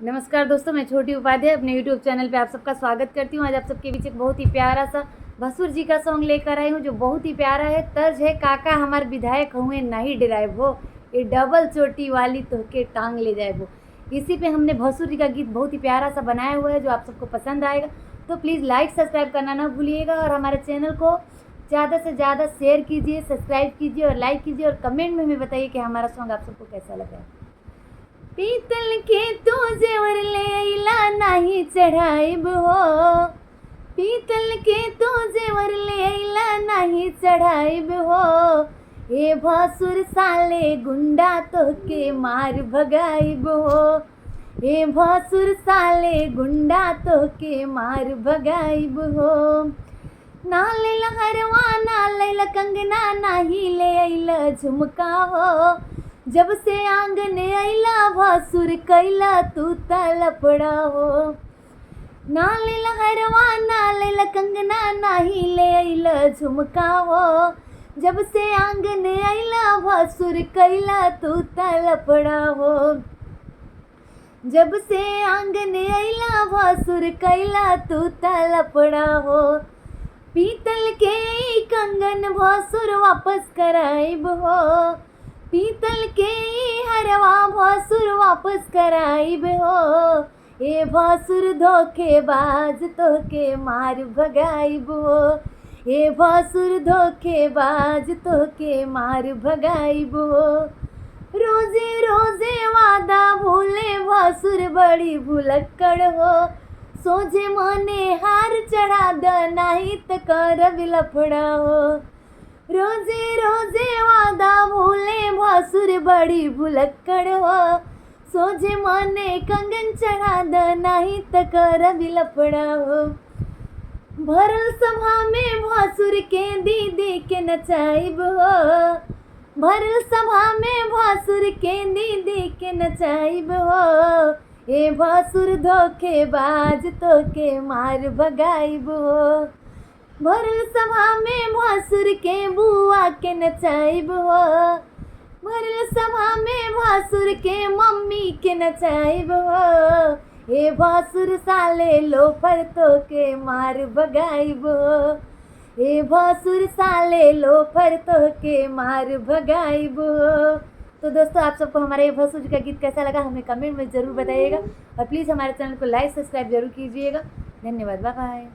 नमस्कार दोस्तों, मैं छोटी उपाध्याय अपने यूट्यूब चैनल पे आप सबका स्वागत करती हूँ। आज आप सबके बीच एक बहुत ही प्यारा सा भसुर जी का सॉन्ग लेकर आई हूँ जो बहुत ही प्यारा है। तर्ज है काका हमार विधायक हुए नहीं ड्राइव हो, ये डबल चोटी वाली तोहके टांग ले जाए वो। इसी पे हमने भसुर जी का गीत बहुत ही प्यारा सा बनाया हुआ है जो आप सबको पसंद आएगा। तो प्लीज़ लाइक सब्सक्राइब करना ना भूलिएगा और हमारे चैनल को ज़्यादा से ज़्यादा शेयर कीजिए, सब्सक्राइब कीजिए और लाइक कीजिए और कमेंट में हमें बताइए कि हमारा सॉन्ग आप सबको कैसा लगा। पीतल के तू जेवर ले अइला नाही चढ़ाइब हो, पीतल के तू जेवर ले अइला नाही चढ़ाइब हो। ए भसुर साले गुंडा तोहके मार भगाइब हो, ए भसुर साले गुंडा तोहके मार भगाइब हो। ना लैला हरवा ना लैला कंगना नाही ले अइला झुमका हो, जब से आंगन अइला भसुर कैला तू तलपड़ा हो। ना लैला हरवा ना लैला कंगना नाही ले अइला झुमका हो, जब से आंगन अइला भसुर कैला तू तलपड़ा हो। जब से आंगन अइला भसुर कैला तू तलपड़ा हो। पीतल के कंगन भसुर वापस कराइब हो, पीतल के हरवा भसुर वापस कराइब हो। ए भसुर धोखेबाज तोहके मार भगाइब हो, ए भसुर धोखेबाज तोहके मार भगाइब हो। रोजे रोजे वादा भूले भसुर बड़ी भुलक्कड़ हो, सोझे मने हार चढ़ा द नाही त करब लफड़ा हो। रोजे रोजे वादा भूले भसुर बड़ी भुलक्कड़ हो, सोझे मने कंगन चढ़ा द नाही त करब लफड़ा हो। भरल सभा में भसुर के दीदी के नचाइब हो, भरल सभा में भसुर के दीदी के नचाइब हो। ए भसुर धोखेबाज तोहके मार भगाइब हो, भरल सभा में भसुर के बुआ के नचाइब हो, भरल सभा में भसुर के मम्मी के नचाइब हो। ए भसुर साले लोफर तोहके मार भगाइब हो, ए भसुर साले लोफर तोहके मार भगाइब हो। तो दोस्तों, आप सबको हमारे ये भसुर जी का गीत कैसा लगा हमें कमेंट में ज़रूर बताइएगा और प्लीज़ हमारे चैनल को लाइक सब्सक्राइब जरूर कीजिएगा। धन्यवाद, बाय बाय।